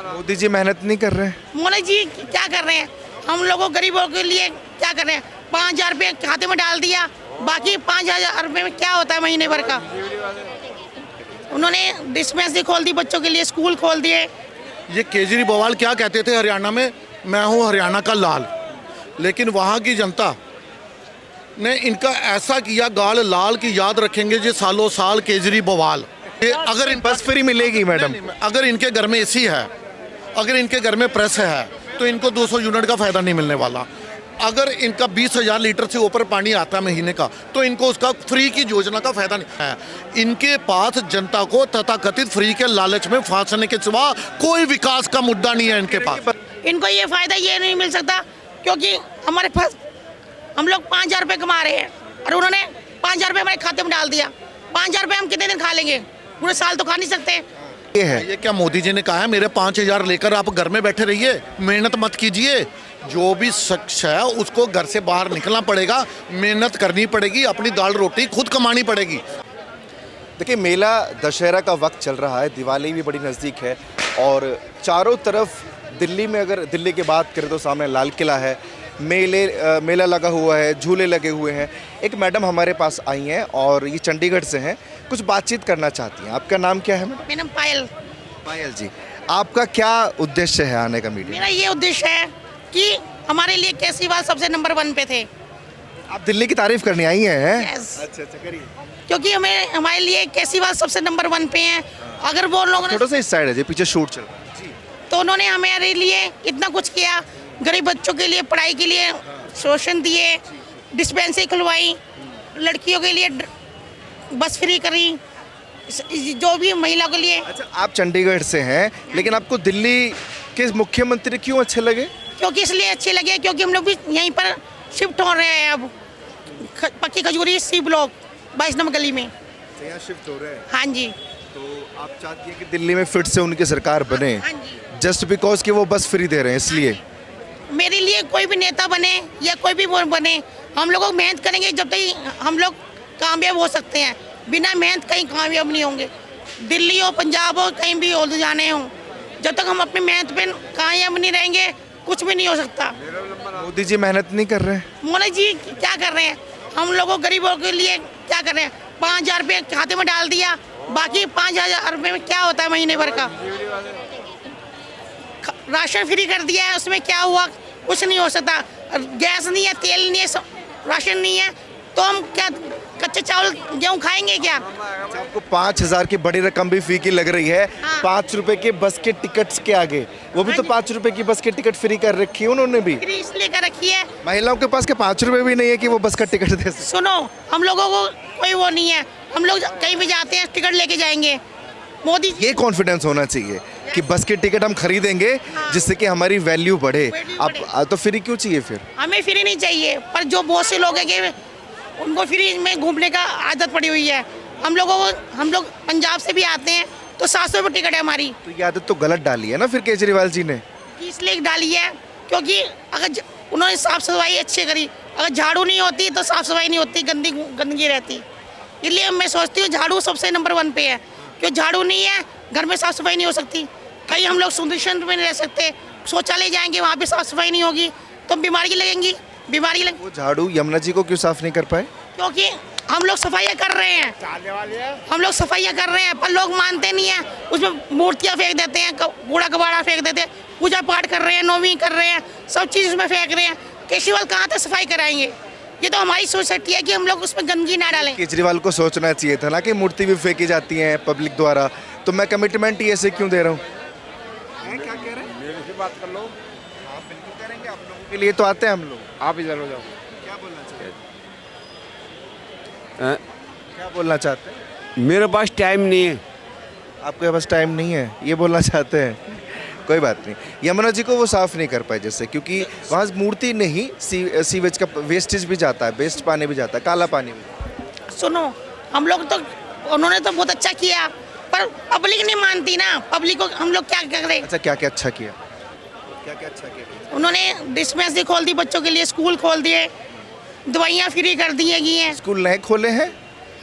मोदी जी मेहनत नहीं कर रहे हैं। मोदी जी क्या कर रहे हैं, हम लोगों गरीबों के लिए क्या कर रहे हैं। 5,000 रुपये खाते में डाल दिया, बाकी 5,000 रुपये में क्या होता है महीने भर का। उन्होंने डिस्पेंसरी खोल दी, बच्चों के लिए स्कूल खोल दिए। ये केजरीवाल क्या कहते थे हरियाणा में, मैं हूँ हरियाणा का लाल, लेकिन वहाँ की जनता ने इनका ऐसा किया, गाल लाल की याद रखेंगे जी सालों साल केजरीवाल। अगर बस फ्री मिलेगी मैडम। अगर इनके घर में एसी है, अगर इनके घर में प्रेस है, तो इनको 200 यूनिट का फायदा नहीं मिलने वाला। अगर इनका 20,000 लीटर से ऊपर पानी आता है महीने का, तो इनको उसका फ्री की योजना का फायदा नहीं है। इनके पास जनता को तथाकथित फ्री के लालच में फांसने के सिवा कोई विकास का मुद्दा नहीं है इनके पास। इनको ये फायदा ये नहीं मिल सकता क्योंकि हमारे पास हम लोग 5,000 रुपये कमा रहे हैं और उन्होंने 5,000 रुपये हमारे खाते में डाल दिया। 5,000 रुपये हम कितने दिन खा लेंगे, पूरे साल तो खा नहीं सकते। ये है, ये क्या मोदी जी ने कहा है मेरे 5,000 लेकर आप घर में बैठे रहिए, मेहनत मत कीजिए। जो भी शख्स है उसको घर से बाहर निकलना पड़ेगा, मेहनत करनी पड़ेगी, अपनी दाल रोटी खुद कमानी पड़ेगी। देखिए, मेला दशहरा का वक्त चल रहा है, दिवाली भी बड़ी नज़दीक है और चारों तरफ दिल्ली में, अगर दिल्ली की बात करें तो सामने लाल किला है, मेला लगा हुआ है, झूले लगे हुए हैं। एक मैडम हमारे पास आई हैं और ये चंडीगढ़ से हैं, कुछ बातचीत करना चाहती हैं। आपका नाम क्या है मैडम? मेरा नाम पायल। पायल जी, आपका क्या उद्देश्य है आने का मीटिंग? मेरा ये उद्देश्य है कि हमारे लिए केजरीवाल सबसे नंबर 1 पे थे। आप दिल्ली की तारीफ करने आई हैं? Yes। अच्छा, करिए। क्योंकि हमारे लिए केजरीवाल सबसे नंबर 1 पे हैं। अगर वो लोगों ने थोड़ा सा इस साइड है जी, पीछे शूट चल रहा है। तो उन्होंने हमारे लिए इतना कुछ किया, गरीब बच्चों के लिए पढ़ाई के लिए शोषण दिए, डिस्पेंसरी खुलवाई, लड़कियों के लिए बस फ्री करी, जो भी महिला के लिए। अच्छा, आप चंडीगढ़ से हैं, लेकिन आपको दिल्ली के मुख्यमंत्री क्यों अच्छे लगे? क्योंकि इसलिए अच्छे लगे क्योंकि हम लोग भी यहीं पर शिफ्ट हो रहे हैं अब। पक्की खजूरी सी ब्लॉक 22 नंबर गली में। यहाँ शिफ्ट हो रहे हैं, हाँ जी। तो आप चाहती हैं कि दिल्ली में फिर से उनकी सरकार बने, हाँ जी। जस्ट बिकॉज कि वो बस फ्री दे रहे हैं इसलिए? मेरे लिए कोई भी नेता बने या कोई भी वो बने, हम लोग मेहनत करेंगे जब तक हम लोग कामयाब हो सकते हैं। बिना मेहनत कहीं कामयाब नहीं होंगे। दिल्ली हो, पंजाब हो, कहीं भी हो जाने हो, जब तक हम अपनी मेहनत पे कामयाब नहीं रहेंगे कुछ भी नहीं हो सकता। मोदी जी मेहनत नहीं कर रहे हैं। मोदी जी क्या कर रहे हैं, हम लोगों गरीबों के लिए क्या कर रहे हैं। 5,000 रुपये खाते में डाल दिया, बाकी 5,000 रुपये में क्या होता है महीने भर का। राशन फ्री कर दिया है, उसमें क्या हुआ, कुछ नहीं हो सकता। गैस नहीं है, तेल नहीं है, राशन नहीं है, तो हम क्या कच्चे चावल गेहूँ खाएंगे क्या? आपको 5,000 की बड़ी रकम भी फी की लग रही है। हाँ। 5 रुपए के बस के टिकट्स के आगे, वो भी तो 5 रुपए की बस के टिकट फ्री कर रखी है उन्होंने भी। फ्री इसलिए कर रखी है, महिलाओं के पास के 5 रुपए भी नहीं है कि वो बस का टिकट दे सके। सुनो, हम लोगों को कोई वो नहीं है, हम लोग कहीं भी जाते हैं टिकट लेके जाएंगे। मोदी ये कॉन्फिडेंस होना चाहिए कि बस के टिकट हम खरीदेंगे जिससे कि हमारी वैल्यू बढ़े। अब तो फ्री क्यों चाहिए फिर? हमें फ्री नहीं चाहिए, पर जो बहुत से लोग हैं कि उनको फ्री में घूमने का आदत पड़ी हुई है। हम लोग पंजाब से भी आते हैं तो 700 रुपये टिकट है हमारी। तो ये आदत तो गलत डाली है ना फिर केजरीवाल जी ने। इसलिए डाली है क्योंकि अगर उन्होंने साफ़ सफाई अच्छी करी, अगर झाड़ू नहीं होती तो साफ़ सफाई नहीं होती, गंदगी रहती। इसलिए मैं सोचती हूँ झाड़ू सबसे नंबर 1 पे है, क्योंकि झाड़ू नहीं है घर में साफ़ सफाई नहीं हो सकती। कहीं हम लोग सुंदर में नहीं रह सकते, शौचालय जाएंगे वहाँ पे साफ़ सफाई नहीं होगी तो बीमारी लगेंगी। वो झाड़ू यमुना जी को क्यों साफ नहीं कर पाए? क्योंकि हम लोग सफाइयाँ कर रहे हैं, हम लोग सफाइयाँ कर रहे हैं, पर लोग मानते नहीं हैं। उसमें मूर्तियाँ फेंक देते हैं, कूड़ा कबाड़ा फेंक देते हैं, पूजा पाठ कर रहे हैं, नौवीं कर रहे हैं, सब चीज़ उसमें फेंक रहे हैं। केजरीवाल कहाँ तक सफाई कराएंगे? ये तो हमारी सोसाइटी है कि हम लोग उसमें गंदगी ना डालें। केजरीवाल को सोचना चाहिए था ना कि मूर्ति भी फेंकी जाती है पब्लिक द्वारा, तो मैं कमिटमेंट ही ऐसे क्यों दे रहा हूँ? क्या कह रहे हैं? मेरे से बात कर लो। हाँ बिल्कुल करेंगे, आप लोगों के लिए तो आते हैं हम लोग। आप इधर हो जाओ। क्या बोलना चाहते हैं? हैं? क्या बोलना चाहते हैं? मेरे पास टाइम नहीं है। आपके पास टाइम नहीं है, ये बोलना चाहते हैं? कोई बात नहीं। यमुना जी को वो साफ़ नहीं कर पाए जैसे, क्योंकि वहाँ मूर्ति नहीं, सीवेज का वेस्टेज भी जाता है, वेस्ट पानी भी जाता है, काला पानी भी। सुनो, हम लोग तो, उन्होंने तो बहुत अच्छा किया, पर पब्लिक नहीं मानती ना। पब्लिक को हम लोग क्या कर रहे हैं? अच्छा, क्या क्या अच्छा किया? क्या क्या अच्छा किया? उन्होंने डिस्पेंसरी खोल दी, बच्चों के लिए स्कूल खोल दिए, दवाइयाँ फ्री कर दी गई हैं। स्कूल नए खोले हैं?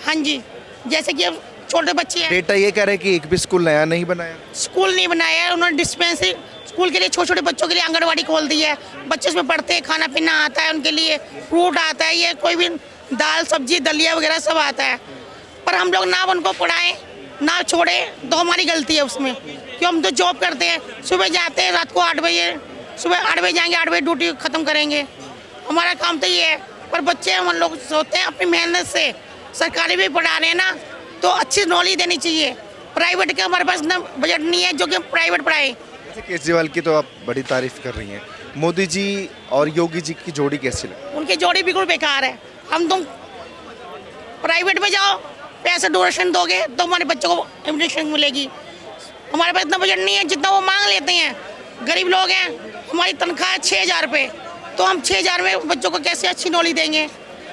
हाँ जी, जैसे कि अब छोटे बच्चे हैं। डेटा ये कह रहे हैं कि एक भी स्कूल नया नहीं बनाया। स्कूल नहीं बनाया है उन्होंने, डिस्पेंसरी स्कूल के लिए छोटे छोटे बच्चों के लिए आंगनवाड़ी खोल दी है। बच्चे उसमें पढ़ते हैं, खाना पीना आता है उनके लिए, फ्रूट आता है, ये कोई भी दाल सब्जी दलिया वगैरह सब आता है। पर हम लोग ना उनको पढ़ाएं ना छोड़े तो हमारी गलती है उसमें, क्योंकि हम तो जॉब करते हैं, सुबह जाते हैं रात को 8 बजे, सुबह 8 बजे जाएंगे, 8 बजे ड्यूटी ख़त्म करेंगे, हमारा काम तो ये है। पर बच्चे हम लोग सोचते हैं अपनी मेहनत से, सरकारी भी पढ़ा रहे हैं ना तो अच्छी नॉलेज देनी चाहिए। प्राइवेट के हमारे पास इतना बजट नहीं है जो कि हम प्राइवेट पढ़ाए। जैसे केजरीवाल की तो आप बड़ी तारीफ कर रही हैं, मोदी जी और योगी जी की जोड़ी कैसी लगी? उनकी जोड़ी बिल्कुल बेकार है। हम तुम प्राइवेट में जाओ, पैसे डोनेशन दोगे तो हमारे बच्चों को एजुकेशन मिलेगी। हमारे पास इतना बजट नहीं है जितना वो मांग लेते हैं। गरीब लोग हैं, हमारी तनख्वाह है 6,000 रुपये, तो हम 6,000 में बच्चों को कैसे अच्छी नॉलेज देंगे?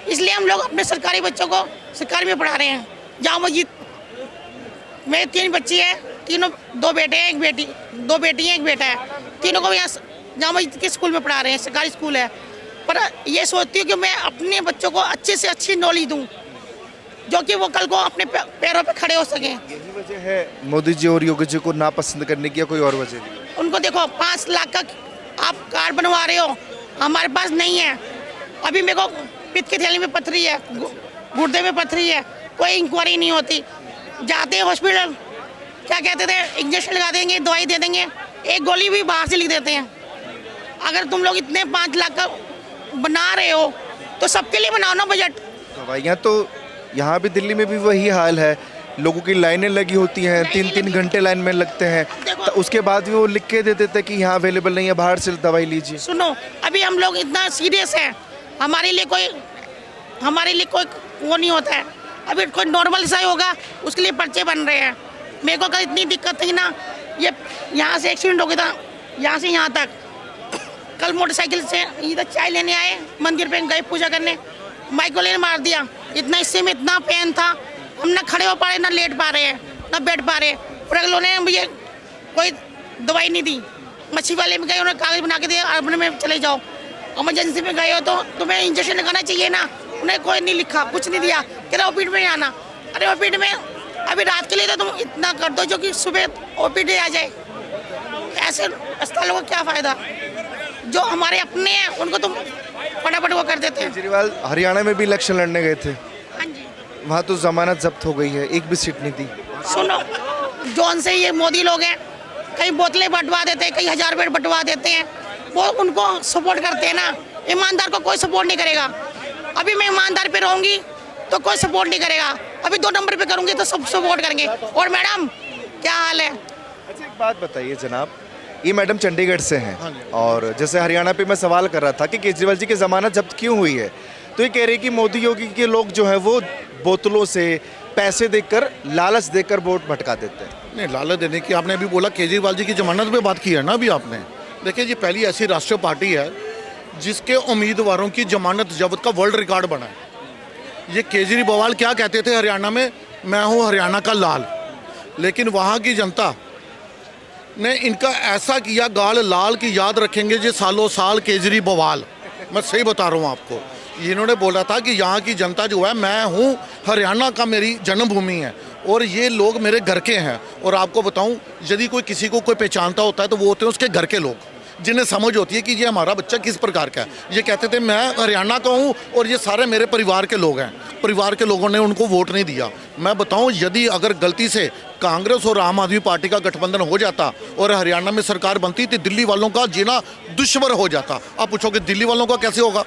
इसलिए हम लोग अपने सरकारी बच्चों को सरकारी में पढ़ा रहे हैं। जहाँ मस्जिद, मेरे 3 बच्चे हैं, तीनों 2 बेटे हैं 1 बेटी, 2 बेटी हैं 1 बेटा है, तीनों को यहाँ जहाँ मस्जिद के स्कूल में पढ़ा रहे हैं, सरकारी स्कूल है। पर ये सोचती हूँ कि मैं अपने बच्चों को अच्छे से अच्छी नॉलेज दूँ जो कि वो कल को अपने पैरों पे खड़े हो सकें। यही वजह है मोदी जी और योगी जी को नापसंद करने की, या कोई और वजह नहीं? उनको देखो 5 लाख का आप कार्ड बनवा रहे हो, हमारे पास नहीं है। अभी मेरे को पित्त की थैली में पथरी है, गुर्दे में पथरी है, कोई इंक्वायरी नहीं होती। जाते हैं हॉस्पिटल, क्या कहते थे, इंजेक्शन लगा देंगे, दवाई दे देंगे, एक गोली भी बाहर से लिख देते हैं। अगर तुम लोग इतने 5 लाख का बना रहे हो तो सबके लिए बनाओ ना बजट। दवाइयाँ तो यहाँ भी दिल्ली में भी वही हाल है, लोगों की लाइनें लगी होती हैं, 3-3 घंटे लाइन में लगते हैं, तो उसके बाद भी वो लिख के दे देते कि यहाँ अवेलेबल नहीं है, बाहर से दवाई लीजिए। सुनो, अभी हम लोग इतना सीरियस हैं, हमारे लिए कोई वो नहीं होता है। अभी कोई नॉर्मल सा ही होगा उसके लिए पर्चे बन रहे हैं। मेरे को कल इतनी दिक्कत थी ना, ये यहाँ से एक्सीडेंट हो गया था, यहाँ से यहाँ तक। कल मोटरसाइकिल से इधर चाय लेने आए, मंदिर पे गए पूजा करने, बाइक वाले ने मार दिया। इतना इससे में इतना पेन था, हम ना खड़े हो पा रहे, ना लेट पा रहे हैं, ना बैठ पा रहे। और अगलों ने मुझे कोई दवाई नहीं दी। मच्छी वाले में गए, उन्होंने कागज बना के दिया, अर्बन में चले जाओ। इमरजेंसी में गए हो तो तुम्हें इंजेक्शन लगाना चाहिए ना, उन्हें कोई नहीं लिखा, कुछ नहीं दिया, कह रहा ओपीडी में आना। अरे ओपीडी में अभी रात के लिए तो तुम इतना कर दो जो कि सुबह ओपीडी आ जाए। ऐसे अस्पतालों का क्या फ़ायदा? जो हमारे अपने हैं उनको तुम फटाफट वो कर देते हैं। केजरीवाल हरियाणा में भी इलेक्शन लड़ने गए थे, हाँ जी, वहाँ तो जमानत जब्त हो गई है, एक भी सीट नहीं दी। सुनो, जौन से ये मोदी लोग हैं, कई बोतलें बंटवा देते हैं, कई 1000 बेड बंटवा देते हैं, वो उनको सपोर्ट करते हैं ना। ईमानदार को कोई सपोर्ट नहीं करेगा। अभी मैं ईमानदार पे रहूँगी तो कोई सपोर्ट नहीं करेगा, अभी 2 नंबर पे करूँगी तो सब सपोर्ट करेंगे। और मैडम क्या हाल है? अच्छा, एक बात बताइए जनाब, ये मैडम चंडीगढ़ से हैं, और जैसे हरियाणा पे मैं सवाल कर रहा था कि केजरीवाल जी की ज़मानत जब्त क्यों हुई है, तो ये कह रही कि मोदी योगी के लोग जो हैं वो बोतलों से पैसे देकर, लालच देकर वोट भटका देते हैं। नहीं, लालच देने की आपने अभी बोला, केजरीवाल जी की जमानत पे बात की है ना अभी आपने। देखिए, ये पहली ऐसी राष्ट्रीय पार्टी है जिसके उम्मीदवारों की जमानत जब्त का वर्ल्ड रिकॉर्ड बना है। ये केजरीवाल क्या कहते थे हरियाणा में, मैं हूँ हरियाणा का लाल, लेकिन वहाँ की जनता ने इनका ऐसा किया, गाल लाल की याद रखेंगे जे सालों साल केजरीवाल। मैं सही बता रहा हूँ आपको, इन्होंने बोला था कि यहाँ की जनता जो है, मैं हूँ हरियाणा का, मेरी जन्मभूमि है और ये लोग मेरे घर के हैं। और आपको बताऊँ, यदि कोई किसी को कोई पहचानता होता है तो वो होते हैं उसके घर के लोग, जिन्हें समझ होती है कि ये हमारा बच्चा किस प्रकार का है। ये कहते थे मैं हरियाणा का हूँ और ये सारे मेरे परिवार के लोग हैं। परिवार के लोगों ने उनको वोट नहीं दिया। मैं बताऊँ, यदि अगर गलती से कांग्रेस और आम आदमी पार्टी का गठबंधन हो जाता और हरियाणा में सरकार बनती तो दिल्ली वालों का जीना दुश्वार हो जाता। आप पूछोगे दिल्ली वालों का कैसे होगा?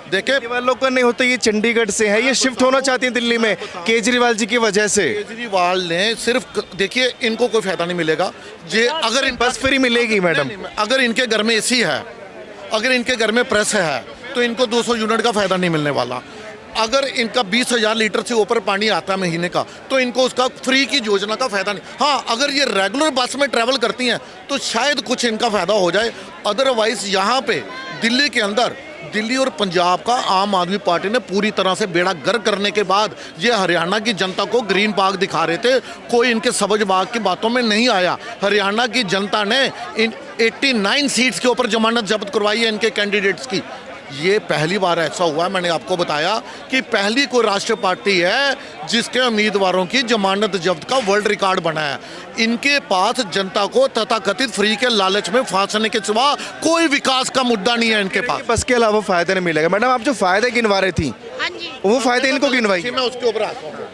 देखे, केजरीवाल लोग का नहीं होता, ये चंडीगढ़ से है, ये शिफ्ट होना चाहती हैं दिल्ली में केजरीवाल जी की वजह से। केजरीवाल ने सिर्फ, देखिए, इनको कोई फायदा नहीं मिलेगा। जे अगर इन बस फ्री मिलेगी मैडम, अगर इनके घर में एसी है, अगर इनके घर में प्रेस है तो इनको 200 यूनिट का फायदा नहीं मिलने वाला। अगर इनका 20,000 लीटर से ऊपर पानी आता है महीने का तो इनको उसका फ्री की योजना का फायदा नहीं। हाँ, अगर ये रेगुलर बस में ट्रैवल करती हैं तो शायद कुछ इनका फायदा हो जाए। अदरवाइज यहाँ पे दिल्ली के अंदर, दिल्ली और पंजाब का आम आदमी पार्टी ने पूरी तरह से बेड़ा गर्क करने के बाद ये हरियाणा की जनता को ग्रीन पार्क दिखा रहे थे। कोई इनके सबज बाग की बातों में नहीं आया। हरियाणा की जनता ने इन 89 सीट्स के ऊपर जमानत जब्त करवाई है इनके कैंडिडेट्स की। ये पहली बार ऐसा हुआ है, मैंने आपको बताया कि पहली कोई राष्ट्रीय पार्टी है जिसके उम्मीदवारों की जमानत जब्त का वर्ल्ड रिकॉर्ड बना है। इनके पास जनता को तथाकथित फ्री के लालच में फांसने के सिवा कोई विकास का मुद्दा नहीं है इनके पास। बस के अलावा फायदा नहीं मिलेगा। मैडम, आप जो फायदे गिनवा रही थी, हाँ जी, वो फायदे इनको गिनवाइए। मैं उसके ऊपर आता हूँ,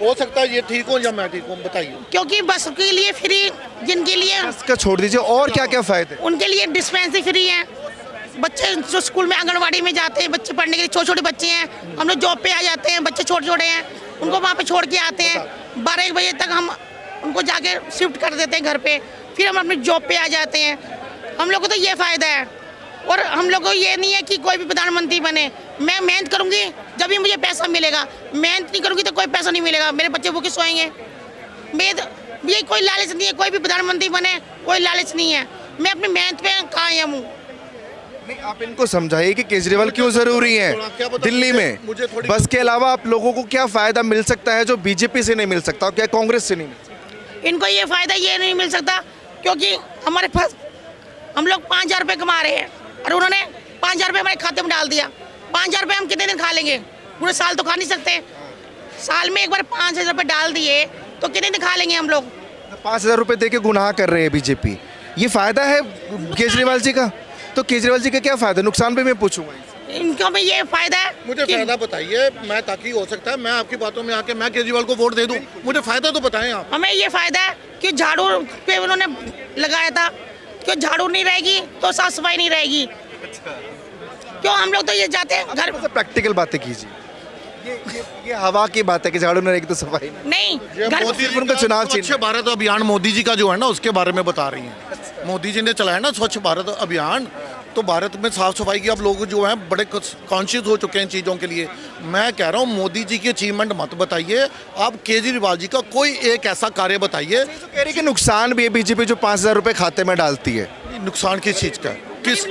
हो सकता है ये ठीक हो या मैं ठीक हूँ, बताइए। क्योंकि बस के लिए फ्री, जिनके लिए इसका छोड़ दीजिए, और क्या क्या फायदे? उनके लिए डिस्पेंसरी फ्री है। बच्चे जो स्कूल में आंगनवाड़ी में जाते हैं, बच्चे पढ़ने के लिए, छोटे छोटे बच्चे हैं, हम लोग जॉब पे आ जाते हैं, बच्चे छोटे छोटे हैं, उनको वहाँ पे छोड़ के आते हैं। 12-1 बजे तक हम उनको जाके शिफ्ट कर देते हैं घर पे, फिर हम अपनी जॉब पे आ जाते हैं। हम लोग को तो ये फ़ायदा है। और हम लोग को ये नहीं है कि कोई भी प्रधानमंत्री बने। मैं मेहनत करूँगी जब भी मुझे पैसा मिलेगा, मेहनत नहीं करूँगी तो कोई पैसा नहीं मिलेगा, मेरे बच्चे भूखे सोएंगे। ये कोई लालच नहीं है, कोई भी प्रधानमंत्री बने, कोई लालच नहीं है। मैं अपनी मेहनत पे कायम हूँ। नहीं, आप इनको समझाइए कि केजरीवाल क्यों जरूरी है दिल्ली में। बस के अलावा आप लोगों को क्या फायदा मिल सकता है जो बीजेपी से नहीं मिल सकता, क्या कांग्रेस से नहीं मिल सकता? इनको ये फ़ायदा ये नहीं मिल सकता क्योंकि हमारे पास हम लोग 5,000 रुपये कमा रहे हैं और उन्होंने 5,000 रुपये हमारे खाते में डाल दिया। 5,000 रुपये हम कितने दिन खा लेंगे? पूरे साल तो खा नहीं सकते। साल में एक बार 5,000 रुपये डाल दिए तो कितने दिन खा लेंगे हम लोग? 5,000 रुपये दे के गुनाह कर रहे हैं बीजेपी, ये फायदा है केजरीवाल जी का? तो केजरीवाल जी का क्या फायदा, नुकसान भी मैं पूछूंगा। इनको में ये फ़ायदा है। मुझे फायदा बताइए, मैं ताकि हो सकता है मैं आपकी बातों में आके मैं केजरीवाल को वोट दे दूं। मुझे फायदा तो बताएं आप। हमें ये फ़ायदा है कि झाड़ू पे उन्होंने लगाया था कि झाड़ू नहीं रहेगी तो साफ सफाई नहीं रहेगी। क्यों हम लोग तो ये जाते हैं घर प्रैक्टिकल बातें कीजिए। ये हवा की बात है कि झाड़ू नहीं रहेगी तो सफाई नहीं। नहीं घर मोदी जी उनका चुनाव स्वच्छ चिन्ह। भारत अभियान मोदी जी का जो है ना उसके बारे में बता रही हैं। मोदी जी ने चलाया ना स्वच्छ भारत अभियान, तो भारत में साफ सफाई की अब लोग जो हैं बड़े कॉन्शियस हो चुके हैं चीज़ों के लिए। मैं कह रहा हूँ मोदी जी की अचीवमेंट मत बताइए, आप केजरीवाल जी का कोई एक ऐसा कार्य बताइए। कह रही कि नुकसान भी है बीजेपी जो 5,000 रुपये खाते में डालती है। नुकसान किस चीज़ का है? किस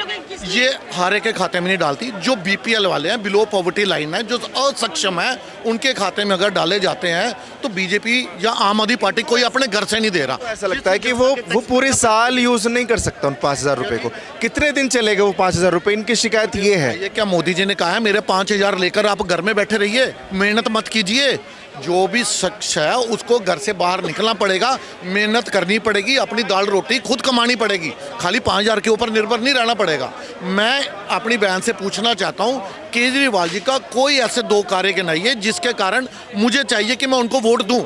ये हारे के खाते में नहीं डालती। जो बीपीएल वाले हैं, बिलो पॉवर्टी लाइन है, जो असक्षम है, उनके खाते में अगर डाले जाते हैं तो बीजेपी या आम आदमी पार्टी कोई अपने घर से नहीं दे रहा। ऐसा लगता है कि वो पूरे साल यूज नहीं कर सकता उन 5,000 रुपये को। कितने दिन चलेगा वो 5,000 रुपये? इनकी शिकायत ये है। ये क्या मोदी जी ने कहा है मेरे 5,000 लेकर आप घर में बैठे रहिए, मेहनत मत कीजिए? जो भी शख्स है उसको घर से बाहर निकलना पड़ेगा, मेहनत करनी पड़ेगी, अपनी दाल रोटी खुद कमानी पड़ेगी, खाली 5,000 के ऊपर निर्भर नहीं रहना पड़ेगा। मैं अपनी बहन से पूछना चाहता हूँ, केजरीवाल जी का कोई ऐसे 2 कार्य के नहीं है जिसके कारण मुझे चाहिए कि मैं उनको वोट दूँ।